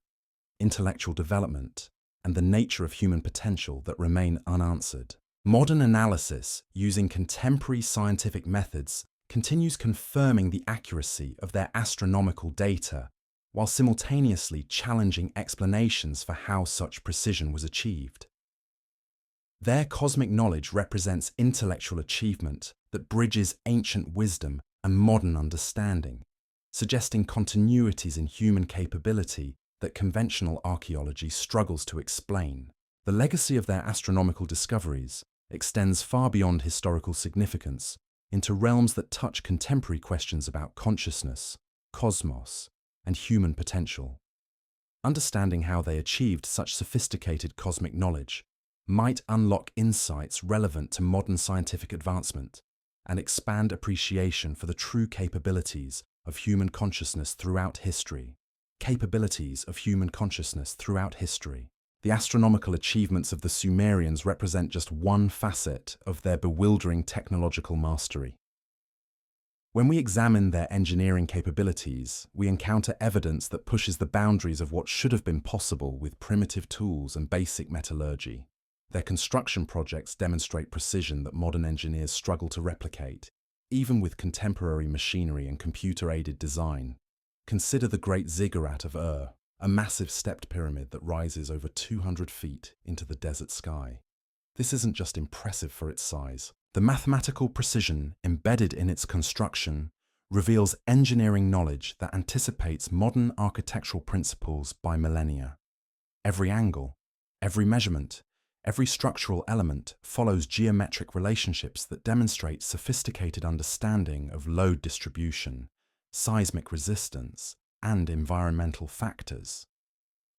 S1: intellectual development, and the nature of human potential that remain unanswered. Modern analysis using contemporary scientific methods continues confirming the accuracy of their astronomical data while simultaneously challenging explanations for how such precision was achieved. Their cosmic knowledge represents intellectual achievement that bridges ancient wisdom and modern understanding, suggesting continuities in human capability that conventional archaeology struggles to explain. The legacy of their astronomical discoveries extends far beyond historical significance into realms that touch contemporary questions about consciousness, cosmos, and human potential. Understanding how they achieved such sophisticated cosmic knowledge might unlock insights relevant to modern scientific advancement and expand appreciation for the true capabilities of human consciousness throughout history. Capabilities of human consciousness throughout history. The astronomical achievements of the Sumerians represent just one facet of their bewildering technological mastery. When we examine their engineering capabilities, we encounter evidence that pushes the boundaries of what should have been possible with primitive tools and basic metallurgy. Their construction projects demonstrate precision that modern engineers struggle to replicate, even with contemporary machinery and computer-aided design. Consider the Great Ziggurat of Ur, a massive stepped pyramid that rises over 200 feet into the desert sky. This isn't just impressive for its size. The mathematical precision embedded in its construction reveals engineering knowledge that anticipates modern architectural principles by millennia. Every angle, every measurement, every structural element follows geometric relationships that demonstrate sophisticated understanding of load distribution, seismic resistance, and environmental factors.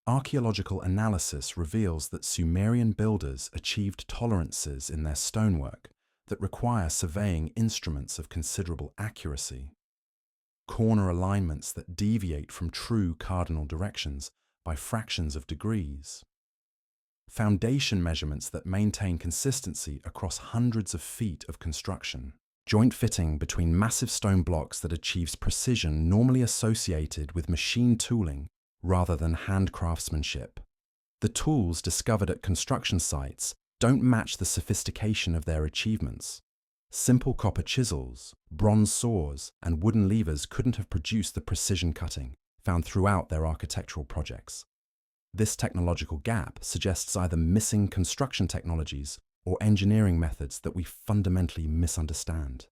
S1: Archaeological analysis reveals that Sumerian builders achieved tolerances in their stonework that require surveying instruments of considerable accuracy. Corner alignments that deviate from true cardinal directions by fractions of degrees. Foundation measurements that maintain consistency across hundreds of feet of construction. Joint fitting between massive stone blocks that achieves precision normally associated with machine tooling rather than hand craftsmanship. The tools discovered at construction sites don't match the sophistication of their achievements. Simple copper chisels, bronze saws, and wooden levers couldn't have produced the precision cutting found throughout their architectural projects. This technological gap suggests either missing construction technologies or engineering methods that we fundamentally misunderstand.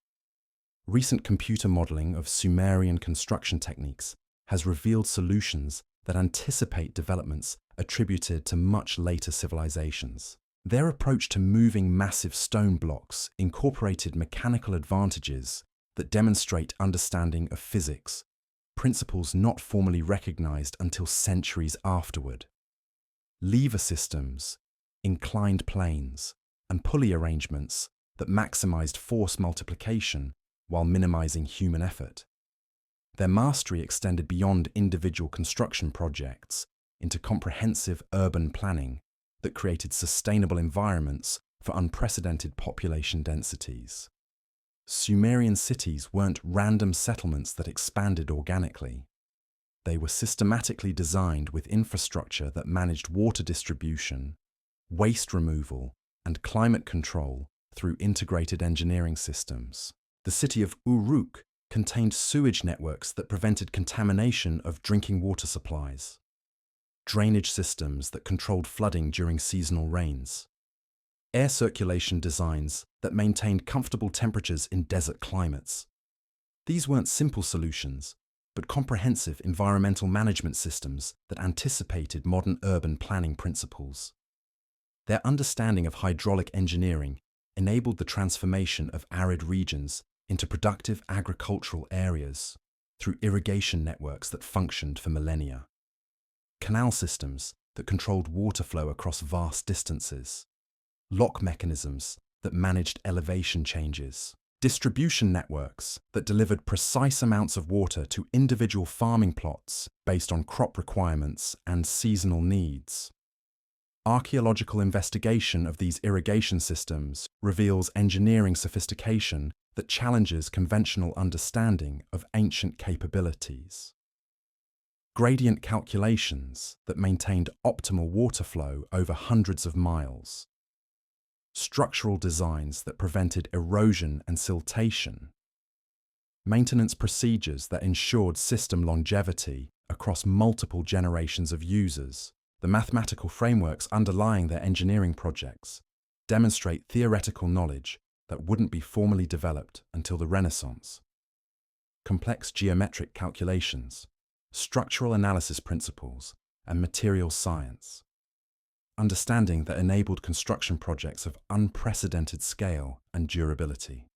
S1: Recent computer modeling of Sumerian construction techniques has revealed solutions that anticipate developments attributed to much later civilizations. Their approach to moving massive stone blocks incorporated mechanical advantages that demonstrate understanding of physics, principles not formally recognized until centuries afterward. Lever systems, inclined planes, and pulley arrangements that maximized force multiplication while minimizing human effort. Their mastery extended beyond individual construction projects into comprehensive urban planning that created sustainable environments for unprecedented population densities. Sumerian cities weren't random settlements that expanded organically. They were systematically designed with infrastructure that managed water distribution, waste removal, and climate control through integrated engineering systems. The city of Uruk contained sewage networks that prevented contamination of drinking water supplies, drainage systems that controlled flooding during seasonal rains, air circulation designs that maintained comfortable temperatures in desert climates. These weren't simple solutions, but comprehensive environmental management systems that anticipated modern urban planning principles. Their understanding of hydraulic engineering enabled the transformation of arid regions into productive agricultural areas through irrigation networks that functioned for millennia. Canal systems that controlled water flow across vast distances. Lock mechanisms that managed elevation changes. Distribution networks that delivered precise amounts of water to individual farming plots based on crop requirements and seasonal needs. Archaeological investigation of these irrigation systems reveals engineering sophistication that challenges conventional understanding of ancient capabilities. Gradient calculations that maintained optimal water flow over hundreds of miles. Structural designs that prevented erosion and siltation. maintenance procedures that ensured system longevity across multiple generations of users. The mathematical frameworks underlying their engineering projects demonstrate theoretical knowledge that wouldn't be formally developed until the Renaissance. Complex geometric calculations, structural analysis principles, and materials science. Understanding that enabled construction projects of unprecedented scale and durability.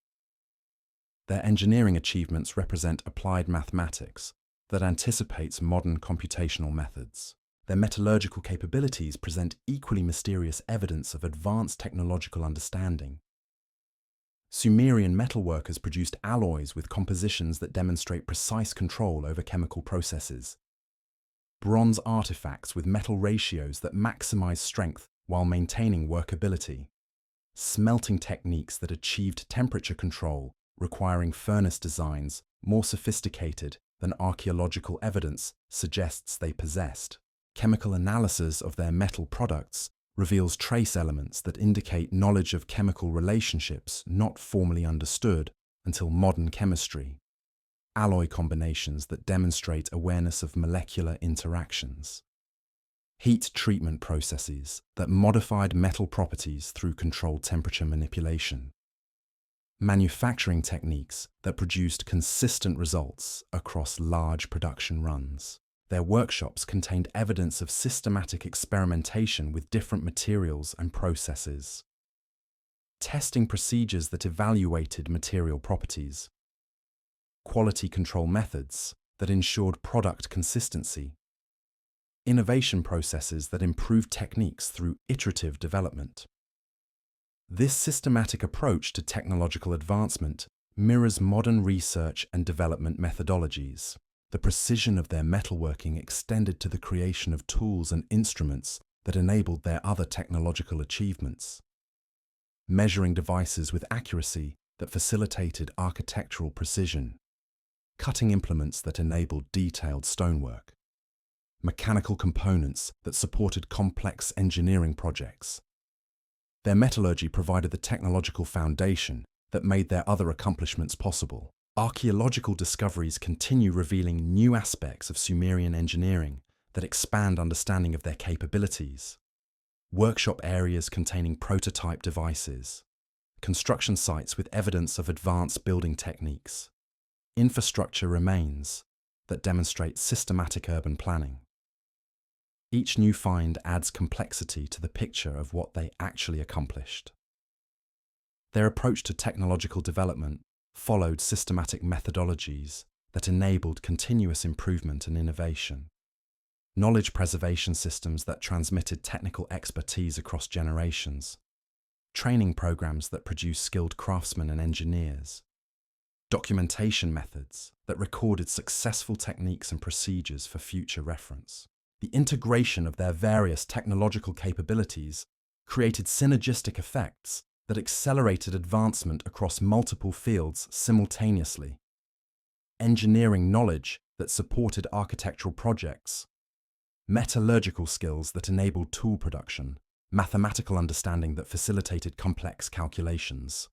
S1: Their engineering achievements represent applied mathematics that anticipates modern computational methods. Their metallurgical capabilities present equally mysterious evidence of advanced technological understanding. Sumerian metalworkers produced alloys with compositions that demonstrate precise control over chemical processes. Bronze artifacts with metal ratios that maximize strength while maintaining workability. Smelting techniques that achieved temperature control, requiring furnace designs more sophisticated than archaeological evidence suggests they possessed. Chemical analysis of their metal products reveals trace elements that indicate knowledge of chemical relationships not formally understood until modern chemistry. Alloy combinations that demonstrate awareness of molecular interactions. Heat treatment processes that modified metal properties through controlled temperature manipulation. Manufacturing techniques that produced consistent results across large production runs. Their workshops contained evidence of systematic experimentation with different materials and processes. Testing procedures that evaluated material properties. Quality control methods that ensured product consistency. Innovation processes that improved techniques through iterative development. This systematic approach to technological advancement mirrors modern research and development methodologies. The precision of their metalworking extended to the creation of tools and instruments that enabled their other technological achievements. Measuring devices with accuracy that facilitated architectural precision. Cutting implements that enabled detailed stonework. Mechanical components that supported complex engineering projects. Their metallurgy provided the technological foundation that made their other accomplishments possible. Archaeological discoveries continue revealing new aspects of Sumerian engineering that expand understanding of their capabilities. Workshop areas containing prototype devices. Construction sites with evidence of advanced building techniques. Infrastructure remains that demonstrates systematic urban planning. Each new find adds complexity to the picture of what they actually accomplished. Their approach to technological development followed systematic methodologies that enabled continuous improvement and innovation. Knowledge preservation systems that transmitted technical expertise across generations. Training programs that produced skilled craftsmen and engineers. Documentation methods that recorded successful techniques and procedures for future reference. The integration of their various technological capabilities created synergistic effects that accelerated advancement across multiple fields simultaneously. Engineering knowledge that supported architectural projects. Metallurgical skills that enabled tool production. Mathematical understanding that facilitated complex calculations.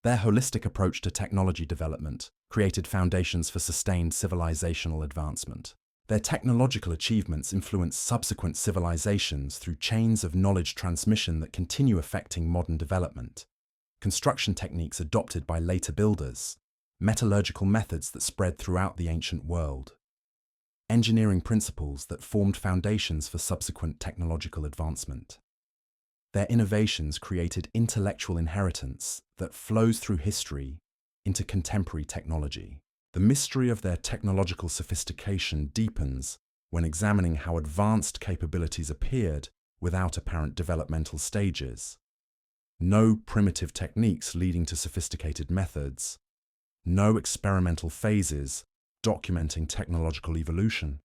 S1: Their holistic approach to technology development created foundations for sustained civilizational advancement. Their technological achievements influence subsequent civilizations through chains of knowledge transmission that continue affecting modern development. Construction techniques adopted by later builders. Metallurgical methods that spread throughout the ancient world. Engineering principles that formed foundations for subsequent technological advancement. Their innovations created intellectual inheritance that flows through history into contemporary technology. The mystery of their technological sophistication deepens when examining how advanced capabilities appeared without apparent developmental stages. No primitive techniques leading to sophisticated methods. No experimental phases documenting technological evolution.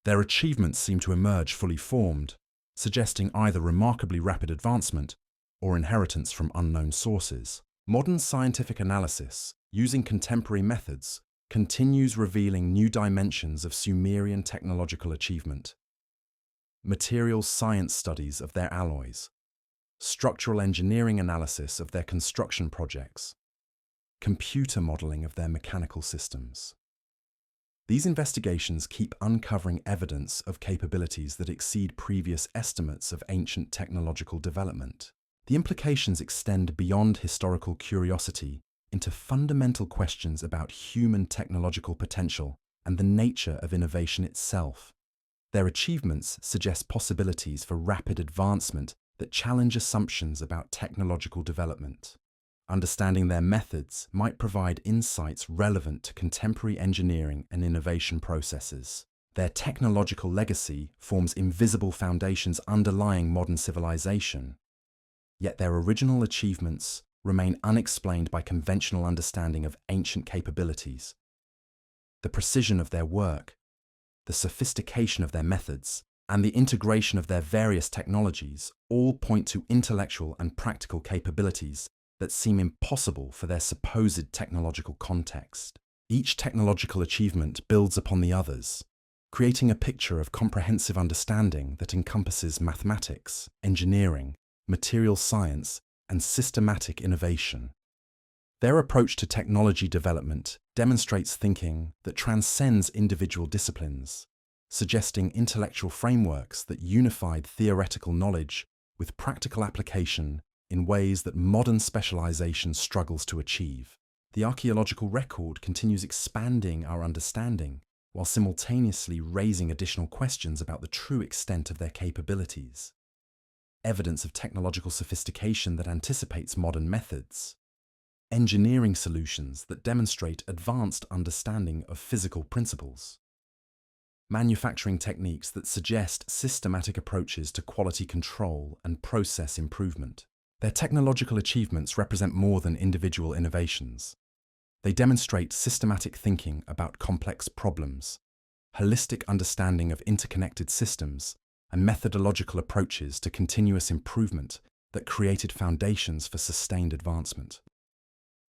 S1: Their achievements seem to emerge fully formed, suggesting either remarkably rapid advancement or inheritance from unknown sources. Modern scientific analysis, using contemporary methods, continues revealing new dimensions of Sumerian technological achievement. Materials science studies of their alloys, structural engineering analysis of their construction projects, computer modeling of their mechanical systems. These investigations keep uncovering evidence of capabilities that exceed previous estimates of ancient technological development. The implications extend beyond historical curiosity into fundamental questions about human technological potential and the nature of innovation itself. Their achievements suggest possibilities for rapid advancement that challenge assumptions about technological development. Understanding their methods might provide insights relevant to contemporary engineering and innovation processes. Their technological legacy forms invisible foundations underlying modern civilization, yet their original achievements remain unexplained by conventional understanding of ancient capabilities. The precision of their work, the sophistication of their methods, and the integration of their various technologies all point to intellectual and practical capabilities that seem impossible for their supposed technological context. Each technological achievement builds upon the others, creating a picture of comprehensive understanding that encompasses mathematics, engineering, material science, and systematic innovation. Their approach to technology development demonstrates thinking that transcends individual disciplines, suggesting intellectual frameworks that unified theoretical knowledge with practical application in ways that modern specialization struggles to achieve. The archaeological record continues expanding our understanding while simultaneously raising additional questions about the true extent of their capabilities. Evidence of technological sophistication that anticipates modern methods. Engineering solutions that demonstrate advanced understanding of physical principles. Manufacturing techniques that suggest systematic approaches to quality control and process improvement. Their technological achievements represent more than individual innovations. They demonstrate systematic thinking about complex problems, holistic understanding of interconnected systems, and methodological approaches to continuous improvement that created foundations for sustained advancement.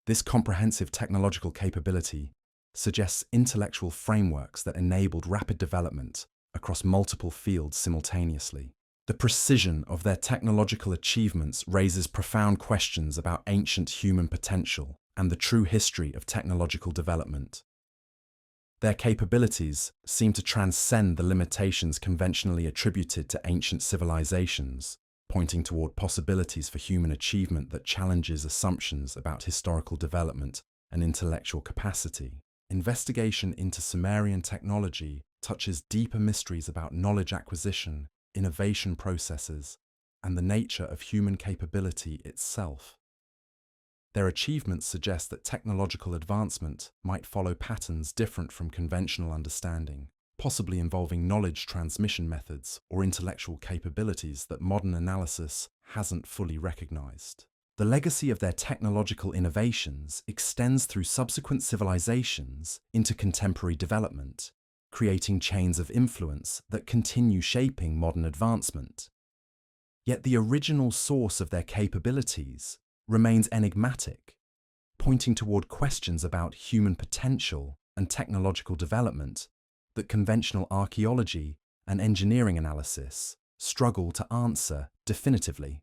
S1: This comprehensive technological capability suggests intellectual frameworks that enabled rapid development across multiple fields simultaneously. The precision of their technological achievements raises profound questions about ancient human potential and the true history of technological development. Their capabilities seem to transcend the limitations conventionally attributed to ancient civilizations, pointing toward possibilities for human achievement that challenges assumptions about historical development and intellectual capacity. Investigation into Sumerian technology touches deeper mysteries about knowledge acquisition, innovation processes, and the nature of human capability itself. Their achievements suggest that technological advancement might follow patterns different from conventional understanding, possibly involving knowledge transmission methods or intellectual capabilities that modern analysis hasn't fully recognized. The legacy of their technological innovations extends through subsequent civilizations into contemporary development, creating chains of influence that continue shaping modern advancement. Yet the original source of their capabilities remains enigmatic, pointing toward questions about human potential and technological development that conventional archaeology and engineering analysis struggle to answer definitively.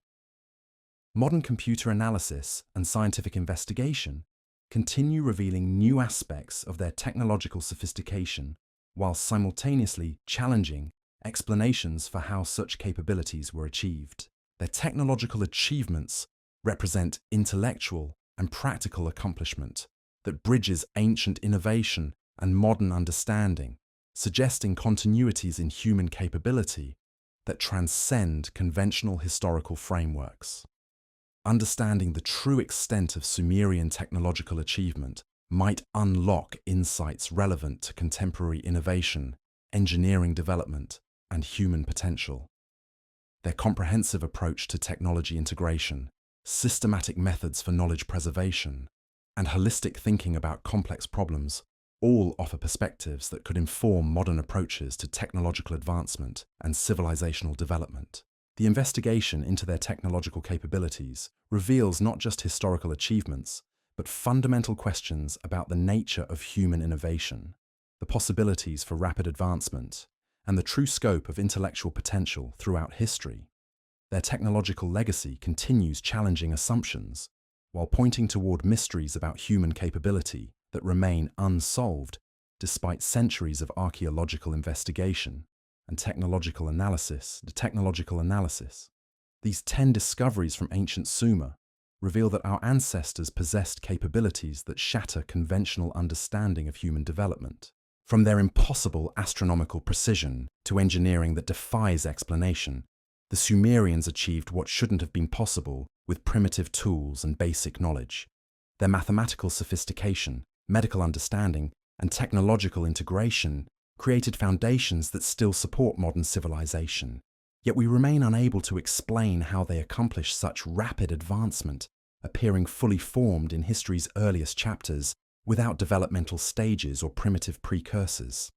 S1: Modern computer analysis and scientific investigation continue revealing new aspects of their technological sophistication while simultaneously challenging explanations for how such capabilities were achieved. Their technological achievements represent intellectual and practical accomplishment that bridges ancient innovation and modern understanding, suggesting continuities in human capability that transcend conventional historical frameworks. Understanding the true extent of Sumerian technological achievement might unlock insights relevant to contemporary innovation, engineering development, and human potential. Their comprehensive approach to technology integration, systematic methods for knowledge preservation, and holistic thinking about complex problems all offer perspectives that could inform modern approaches to technological advancement and civilizational development. The investigation into their technological capabilities reveals not just historical achievements, but fundamental questions about the nature of human innovation, the possibilities for rapid advancement, and the true scope of intellectual potential throughout history. Their technological legacy continues challenging assumptions while pointing toward mysteries about human capability that remain unsolved despite centuries of archaeological investigation and technological analysis. These 10 discoveries from ancient Sumer reveal that our ancestors possessed capabilities that shatter conventional understanding of human development. From their impossible astronomical precision to engineering that defies explanation, the Sumerians achieved what shouldn't have been possible with primitive tools and basic knowledge. Their mathematical sophistication, medical understanding, and technological integration created foundations that still support modern civilization. Yet we remain unable to explain how they accomplished such rapid advancement, appearing fully formed in history's earliest chapters without developmental stages or primitive precursors.